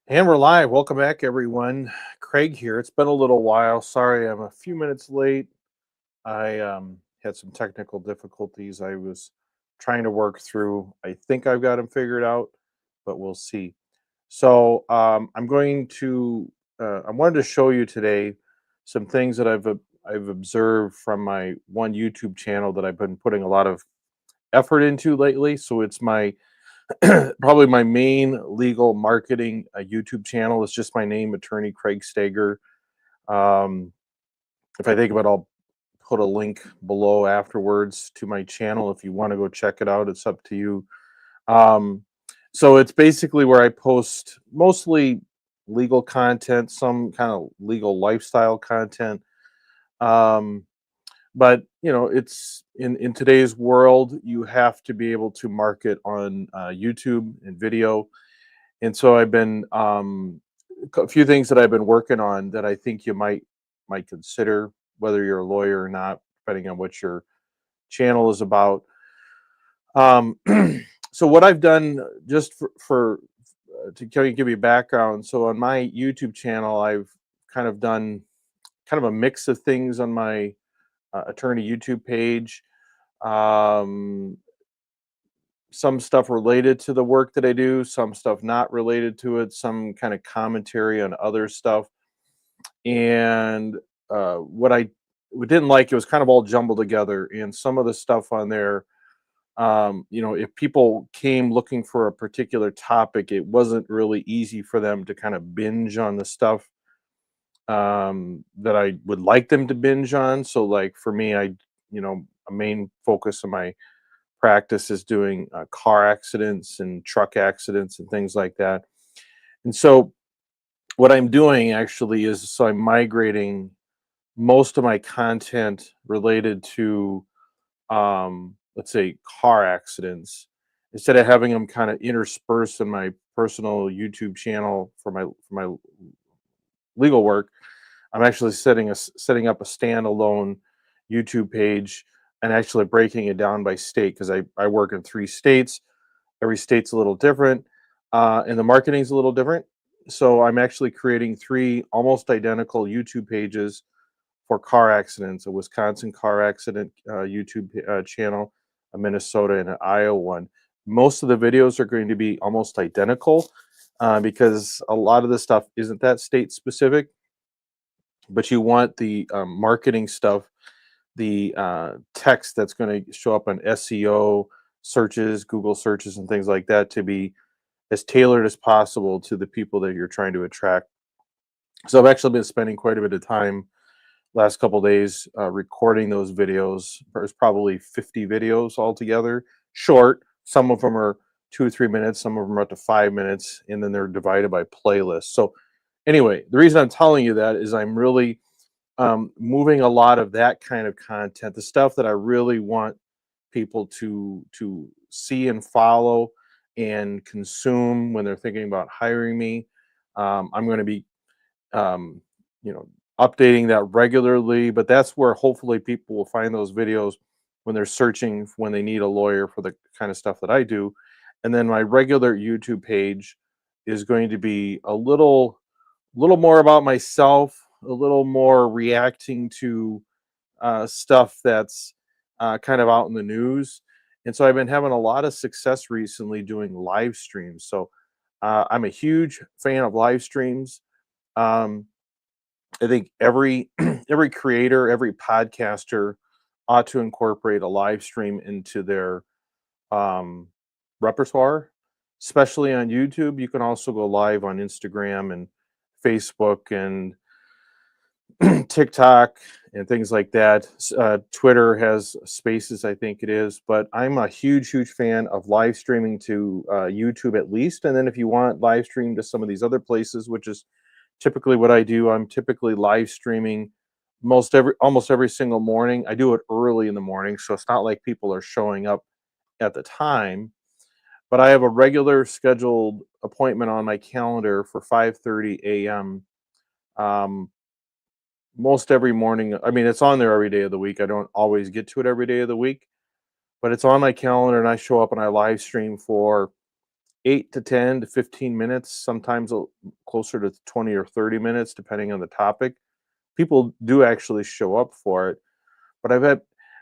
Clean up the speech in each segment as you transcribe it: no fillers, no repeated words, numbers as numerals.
And we're live. Welcome back, everyone. Craig here. It's been a little while. Sorry, I'm a few minutes late. I had some technical difficulties I was trying to work through. I think I've got them figured out, but we'll see. I'm going to. I wanted to show you today some things that I've observed from my one YouTube channel that I've been putting a lot of effort into lately. So it's my probably my main legal marketing YouTube channel is just my name, Attorney Craig Stager. Um, if I think of it, I'll put a link below afterwards to my channel if you want to go check it out. It's up to you. Um, so it's basically where I post mostly legal content, some kind of legal lifestyle content. Um, but it's in today's world, you have to be able to market on YouTube and video. And so I've been a few things that I've been working on that I think you might consider, whether you're a lawyer or not, depending on what your channel is about. Um, so what I've done, just for to kind of give you background. So on my YouTube channel, I've kind of done kind of a mix of things on my attorney YouTube page. Um, some stuff related to the work that I do, some stuff not related to it, some kind of commentary on other stuff. And what I didn't like, it was kind of all jumbled together. And some of the stuff on there, if people came looking for a particular topic, it wasn't really easy for them to kind of binge on the stuff that I would like them to binge on. So, like for me, a main focus of my practice is doing car accidents and truck accidents and things like that. And so, what I'm doing actually is I'm migrating most of my content related to, let's say, car accidents, instead of having them kind of interspersed in my personal YouTube channel for my legal work. I'm actually setting up a standalone YouTube page and actually breaking it down by state because I work in 3 states. Every state's a little different, and the marketing's a little different. So I'm actually creating 3 almost identical YouTube pages for car accidents: a Wisconsin car accident YouTube channel, a Minnesota, and an Iowa one. Most of the videos are going to be almost identical because a lot of the stuff isn't that state specific, but you want the marketing stuff, the text that's going to show up on SEO searches, Google searches, and things like that to be as tailored as possible to the people that you're trying to attract. So I've actually been spending quite a bit of time last couple days recording those videos. There's probably 50 videos altogether, short. Some of them are 2 or 3 minutes, some of them are up to 5 minutes, and then they're divided by playlists. So anyway, the reason I'm telling you that is I'm really moving a lot of that kind of content, the stuff that I really want people to see and follow and consume when they're thinking about hiring me. I'm going to be, um, you know, updating that regularly, but that's where hopefully people will find those videos when they're searching when they need a lawyer for the kind of stuff that I do. And then my regular YouTube page is going to be a little more about myself, a little more reacting to stuff that's kind of out in the news. And so I've been having a lot of success recently doing live streams. So I'm a huge fan of live streams. Um, I think every every creator, every podcaster ought to incorporate a live stream into their um, repertoire, especially on YouTube. You can also go live on Instagram and Facebook and TikTok and things like that. Twitter has Spaces, I think it is. But I'm a huge, huge fan of live streaming to YouTube at least. And then if you want live stream to some of these other places, which is typically what I do, I'm typically live streaming almost every single morning. I do it early in the morning, so it's not like people are showing up at the time. But I have a regular scheduled appointment on my calendar for 5:30 a.m. Um, most every morning. I mean, it's on there every day of the week. I don't always get to it every day of the week, but it's on my calendar, and I show up and I live stream for 8 to 10 to 15 minutes, sometimes closer to 20 or 30 minutes, depending on the topic. People do actually show up for it, but I've had,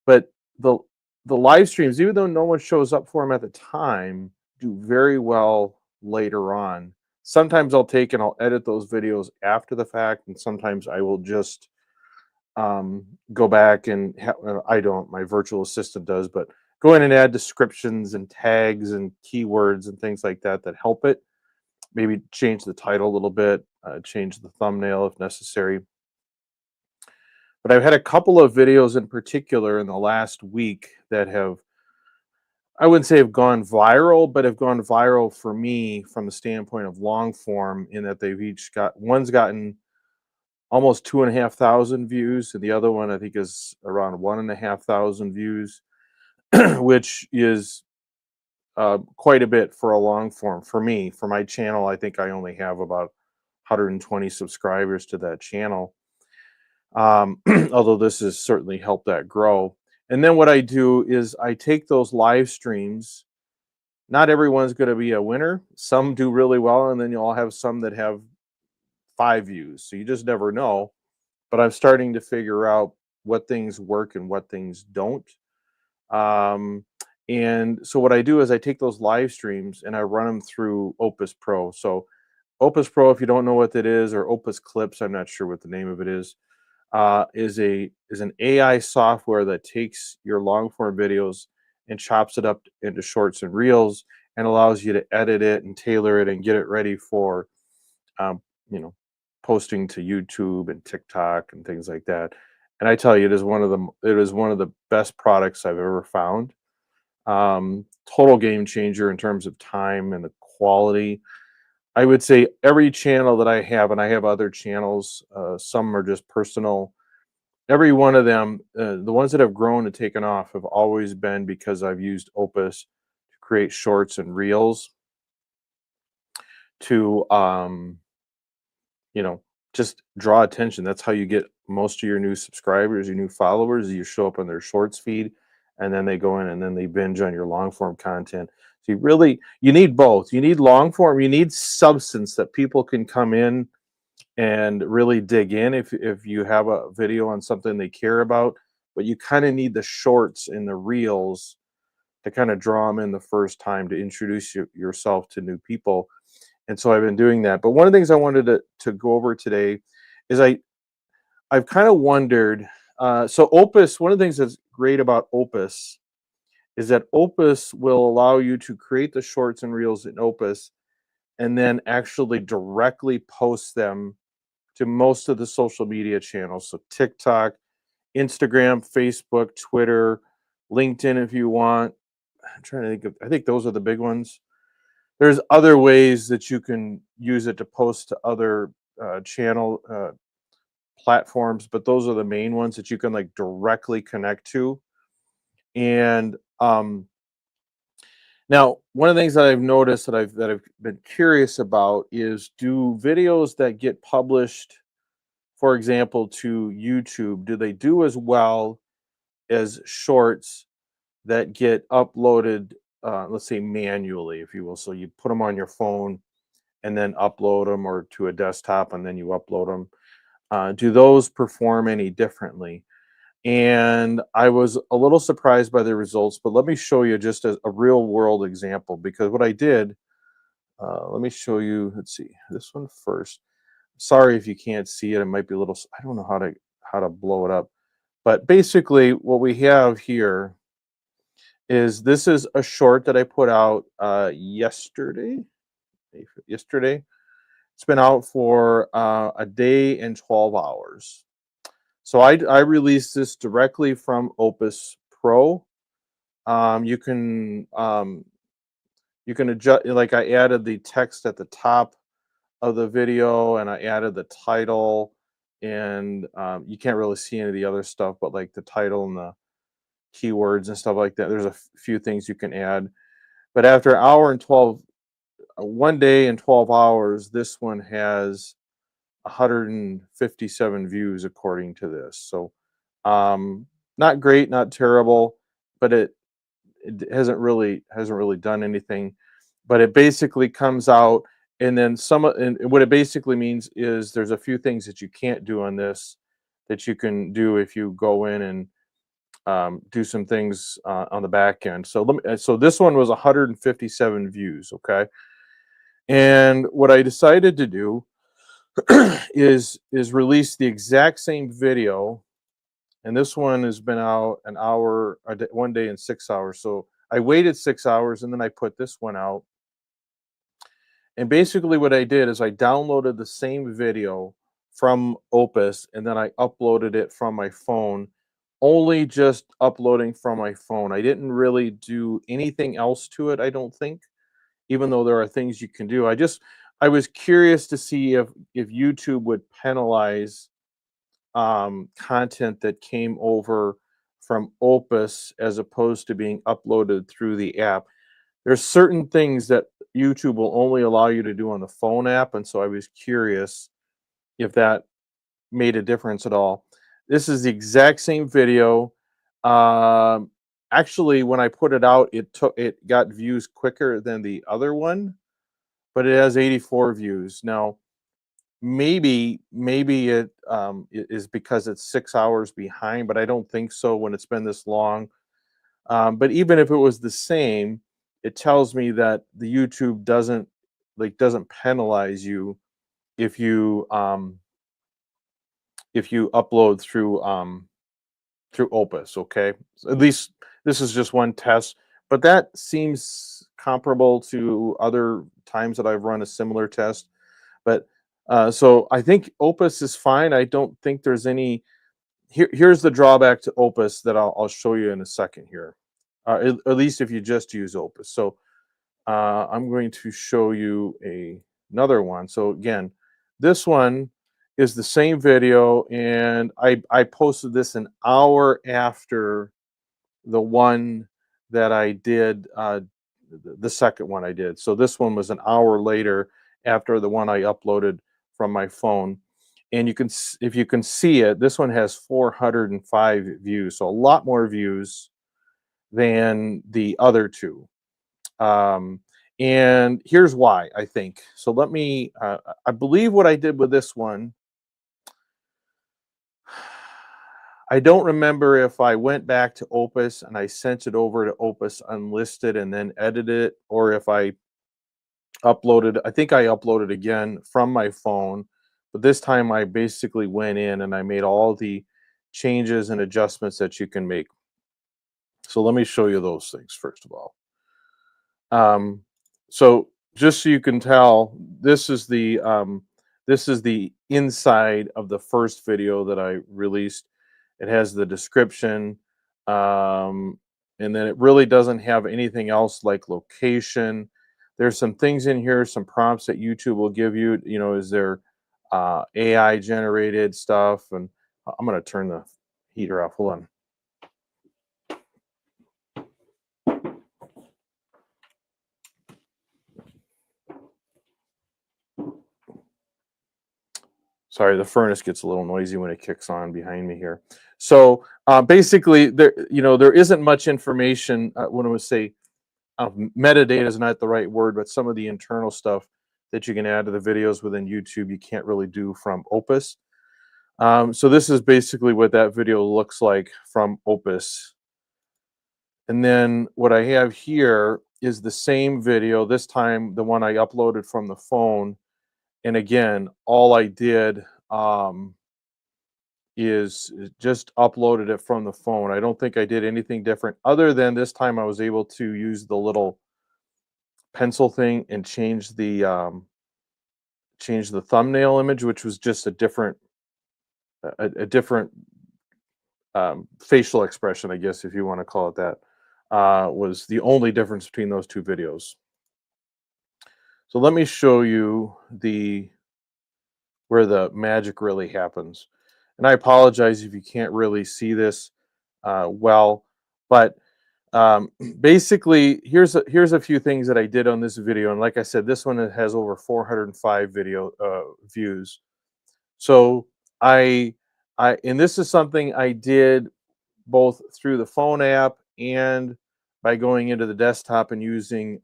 but the the live streams, even though no one shows up for them at the time, do very well later on. Sometimes I'll take and I'll edit those videos after the fact, and sometimes I will just go back and I don't, my virtual assistant does, but go in and add descriptions and tags and keywords and things like that that help it. Maybe change the title a little bit, change the thumbnail if necessary. But I've had a couple of videos in particular in the last week that have, I wouldn't say have gone viral, but have gone viral for me from the standpoint of long form, in that they've each got, one's gotten almost 2,500 views, and the other one I think is around 1,500 views, which is quite a bit for a long form. For me, for my channel, I think I only have about 120 subscribers to that channel. Although this has certainly helped that grow. And then what I do is I take those live streams. Not everyone's going to be a winner. Some do really well, and then you'll have some that have 5 views. So you just never know. But I'm starting to figure out what things work and what things don't. Um, and so what I do is I take those live streams and I run them through Opus Pro. So Opus Pro, if you don't know what that is, or Opus Clips, I'm not sure what the name of it is an AI software that takes your long form videos and chops it up into shorts and reels, and allows you to edit it and tailor it and get it ready for um, you know, posting to YouTube and TikTok and things like that. And I tell you, it is one of the best products I've ever found. Total game changer in terms of time and the quality. I would say every channel that I have, and I have other channels, some are just personal. Every one of them, the ones that have grown and taken off, have always been because I've used Opus to create shorts and reels to you know, just draw attention. That's how you get most of your new subscribers, your new followers. You show up on their shorts feed, and then they go in and then they binge on your long form content. So you need both. You need long form, you need substance that people can come in and really dig in if you have a video on something they care about, but you kind of need the shorts and the reels to kind of draw them in the first time, to introduce yourself to new people. And so I've been doing that. But one of the things I wanted to go over today is I've kind of wondered. So Opus, one of the things that's great about Opus is that Opus will allow you to create the shorts and reels in Opus, and then actually directly post them to most of the social media channels. So TikTok, Instagram, Facebook, Twitter, LinkedIn, if you want. I'm trying to think of, I think those are the big ones. There's other ways that you can use it to post to other channel platforms, but those are the main ones that you can like directly connect to. And now, one of the things that I've noticed that I've been curious about is, do videos that get published, for example, to YouTube, do they do as well as shorts that get uploaded, let's say manually, if you will? So you put them on your phone and then upload them, or to a desktop and then you upload them. Do those perform any differently? And I was a little surprised by the results, but let me show you just a real world example. Because what I did, let me show you. Let's see this one first. Sorry if you can't see it. It might be a little. I don't know how to blow it up. But basically, what we have here is, this is a short that I put out yesterday. Yesterday, it's been out for a day and 12 hours. So I released this directly from Opus Pro. You can adjust, like I added the text at the top of the video, and I added the title, and you can't really see any of the other stuff, but like the title and the keywords and stuff like that. There's a few things you can add. But after an hour and 12, 1 day and 12 hours, this one has 157 views according to this. So not great, not terrible, but it hasn't really done anything. but it basically comes out, and then and what it basically means is there's a few things that you can't do on this that you can do if you go in and do some things on the back end. So so this one was 157 views, okay? And what I decided to do is release the exact same video, and this one has been out an hour, 1 day and 6 hours. So I waited 6 hours, and then I put this one out. And basically, what I did is I downloaded the same video from Opus, and then I uploaded it from my phone. Only just uploading from my phone. I didn't really do anything else to it, I don't think, even though there are things you can do. I was curious to see if YouTube would penalize content that came over from Opus as opposed to being uploaded through the app. There's certain things that YouTube will only allow you to do on the phone app, and so I was curious if that made a difference at all. This is the exact same video. Um, Actually, when I put it out, it got views quicker than the other one, but it has 84 views. Now, maybe it is because it's 6 hours behind, but I don't think so when it's been this long. But even if it was the same, it tells me that the YouTube doesn't penalize you if you upload through Opus. Okay, so at least this is just one test, but that seems comparable to other times that I've run a similar test. But so I think Opus is fine. I don't think there's any. Here's the drawback to Opus that I'll show you in a second here. At least if you just use Opus. So I'm going to show you another one. So again, this one is the same video, and I posted this an hour after the one that I did, the second one I did. So this one was an hour later after the one I uploaded from my phone. And if you can see it, this one has 405 views, so a lot more views than the other two. Um, and here's why, I think. So I believe what I did with this one, I don't remember if I went back to Opus and I sent it over to Opus Unlisted and then edited it, or if I I think I uploaded again from my phone, but this time I basically went in and I made all the changes and adjustments that you can make. So let me show you those things first of all. Um, so just so you can tell, this is the inside of the first video that I released. It has the description, um, and then it really doesn't have anything else like location. There's some things in here, some prompts that YouTube will give you. You know, is there AI generated stuff? And I'm going to turn the heater off. Hold on. Sorry, the furnace gets a little noisy when it kicks on behind me here. So basically, there isn't much information. When I would say metadata is not the right word, but some of the internal stuff that you can add to the videos within YouTube, you can't really do from Opus. So this is basically what that video looks like from Opus. And then what I have here is the same video, this time the one I uploaded from the phone. And again, all I did is just uploaded it from the phone. I don't think I did anything different other than this time I was able to use the little pencil thing and change the thumbnail image, which was just a different facial expression, I guess, if you want to call it that, was the only difference between those two videos. So let me show you where the magic really happens. And I apologize if you can't really see this well, but basically, here's a few things that I did on this video. And like I said, this one has over 405 video views. So and this is something I did both through the phone app and by going into the desktop and using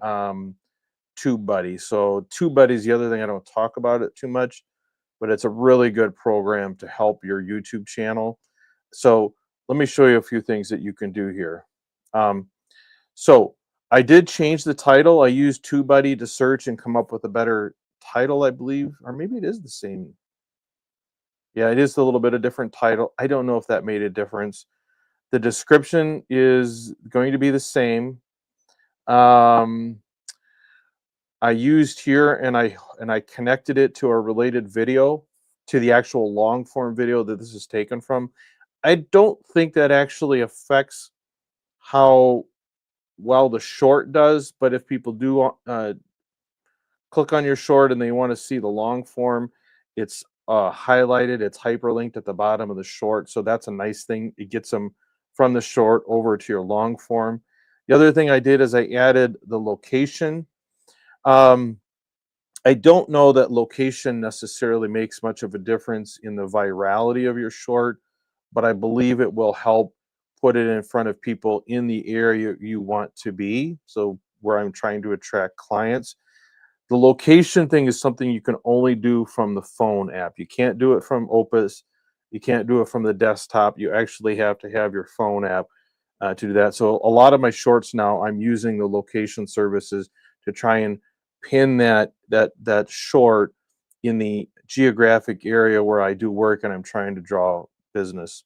TubeBuddy. So TubeBuddy is the other thing. I don't talk about it too much, but it's a really good program to help your YouTube channel. So let me show you a few things that you can do here. Um, so I did change the title. I used TubeBuddy to search and come up with a better title, I believe, or maybe it is the same. Yeah, it is a little bit of different title. I don't know if that made a difference. The description is going to be the same. Um, I used here and I connected it to a related video, to the actual long form video that this is taken from. I don't think that actually affects how well the short does, but if people do click on your short and they want to see the long form, it's highlighted, it's hyperlinked at the bottom of the short. So that's a nice thing. It gets them from the short over to your long form. The other thing I did is I added the location. Um, I don't know that location necessarily makes much of a difference in the virality of your short, but I believe it will help put it in front of people in the area you want to be. So, where I'm trying to attract clients. The location thing is something you can only do from the phone app. You can't do it from Opus. You can't do it from the desktop. You actually have to have your phone app to do that. So a lot of my shorts now, I'm using the location services to try and pin that short in the geographic area where I do work and I'm trying to draw business.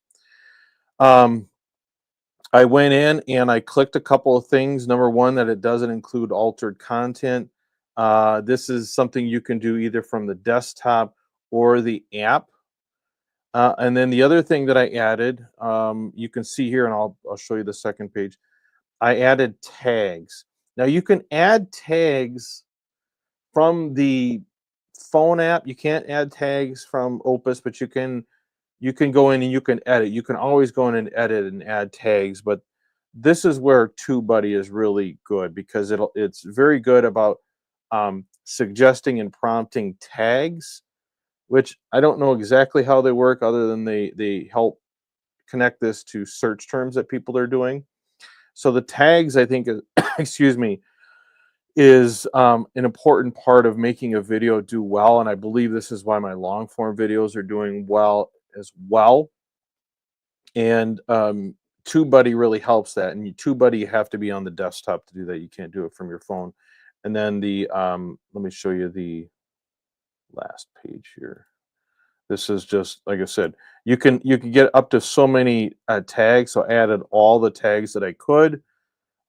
Um, I went in and I clicked a couple of things. Number one, that it doesn't include altered content. This is something you can do either from the desktop or the app. And then the other thing that I added, you can see here, and I'll show you the second page. I added tags. Now you can add tags from the phone app. You can't add tags from Opus, but you can go in and you can edit. You can always go in and edit and add tags, but this is where TubeBuddy is really good because it's very good about suggesting and prompting tags, which I don't know exactly how they work other than they help connect this to search terms that people are doing. So the tags, I think, is, excuse me, is an important part of making a video do well, and I believe this is why my long form videos are doing well as well. And TubeBuddy really helps that. And TubeBuddy, you have to be on the desktop to do that. You can't do it from your phone. And then the let me show you the last page here. This is just like I said. You can get up to so many tags. So I added all the tags that I could.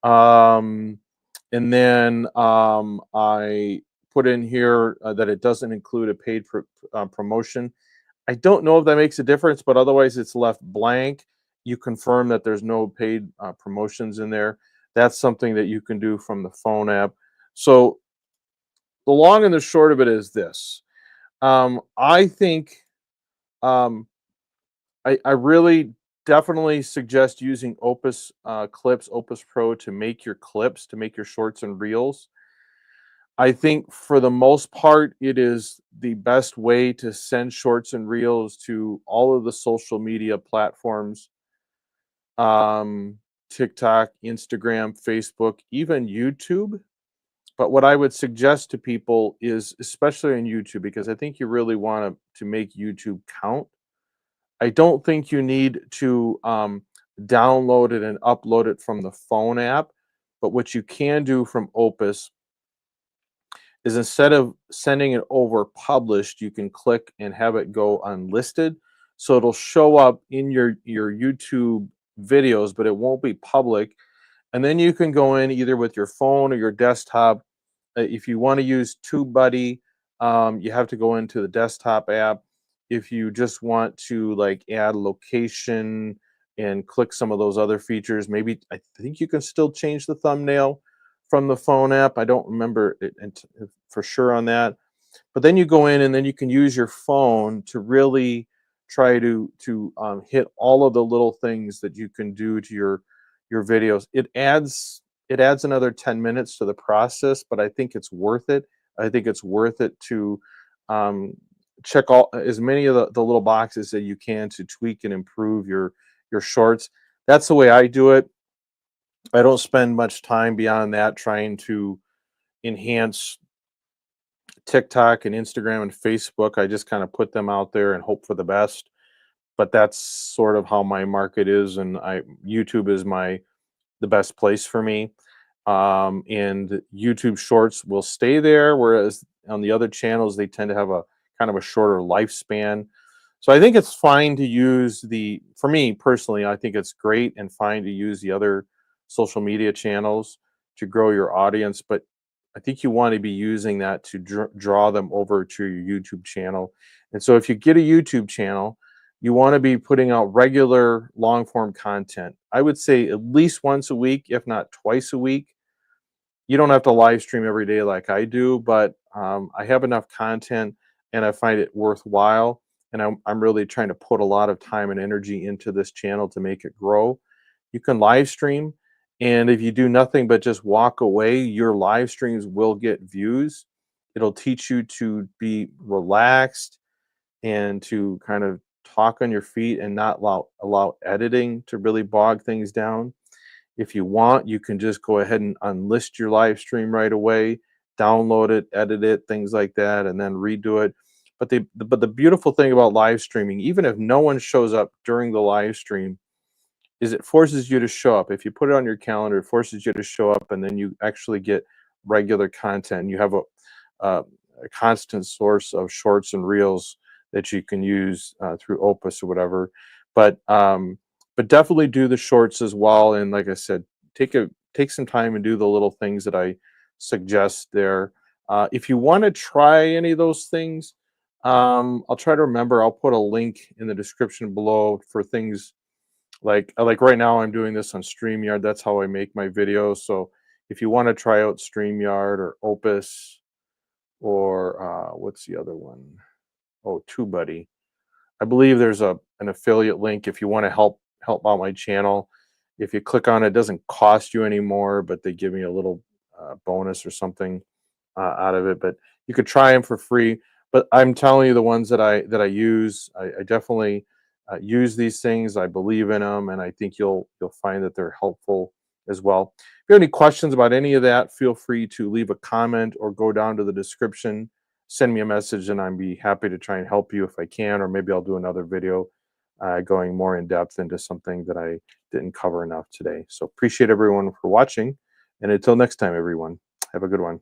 Um, and then I put in here that it doesn't include a paid promotion. I don't know if that makes a difference, but otherwise it's left blank. You confirm that there's no paid promotions in there. That's something that you can do from the phone app. So the long and the short of it is this. I think um, I really definitely suggest using Opus Clips, Opus Pro to make your clips, to make your shorts and reels. I think for the most part, it is the best way to send shorts and reels to all of the social media platforms, um, TikTok, Instagram, Facebook, even YouTube. But what I would suggest to people is, especially on YouTube, because I think you really want to make YouTube count. I don't think you need to download it and upload it from the phone app. But what you can do from Opus is, instead of sending it over published, you can click and have it go unlisted. So it'll show up in your YouTube videos, but it won't be public. And then you can go in either with your phone or your desktop. If you want to use TubeBuddy, you have to go into the desktop app. If you just want to like add location and click some of those other features, maybe I think you can still change the thumbnail from the phone app. I don't remember it for sure on that. But then you go in and then you can use your phone to really try to hit all of the little things that you can do to your videos. It adds another 10 minutes to the process, but I think it's worth it. I think it's worth it to um, check all as many of the little boxes that you can to tweak and improve your shorts. That's the way I do it. I don't spend much time beyond that trying to enhance TikTok and Instagram and Facebook. I just kind of put them out there and hope for the best. But that's sort of how my market is, and I YouTube is the best place for me. And YouTube Shorts will stay there, whereas on the other channels they tend to have a kind of a shorter lifespan. So I think it's fine to use for me personally, I think it's great and fine to use the other social media channels to grow your audience, but I think you want to be using that to draw them over to your YouTube channel. And so if you get a YouTube channel, you want to be putting out regular long form content. I would say at least once a week, if not twice a week. You don't have to live stream every day like I do, but I have enough content and I find it worthwhile. And I'm really trying to put a lot of time and energy into this channel to make it grow. You can live stream, and if you do nothing but just walk away, your live streams will get views. It'll teach you to be relaxed and to kind of talk on your feet and not allow editing to really bog things down. If you want, you can just go ahead and unlist your live stream right away, download it, edit it, things like that, and then redo it. But the beautiful thing about live streaming, even if no one shows up during the live stream, is it forces you to show up. If you put it on your calendar, it forces you to show up, and then you actually get regular content. You have a, a constant source of shorts and reels that you can use through Opus or whatever. But but definitely do the shorts as well. And like I said, take some time and do the little things that I suggest there. If you want to try any of those things, I'll try to remember. I'll put a link in the description below for things like right now I'm doing this on StreamYard. That's how I make my videos. So if you want to try out StreamYard or Opus or what's the other one? Oh, TubeBuddy. I believe there's an affiliate link if you want to help out my channel. If you click on it, it doesn't cost you anymore, but they give me a little bonus or something out of it. But you could try them for free. But I'm telling you, the ones that I use, I definitely use these things. I believe in them, and I think you'll find that they're helpful as well. If you have any questions about any of that, feel free to leave a comment or go down to the description, send me a message, and I'd be happy to try and help you if I can, or maybe I'll do another video going more in depth into something that I didn't cover enough today. So appreciate everyone for watching, and until next time, everyone, have a good one.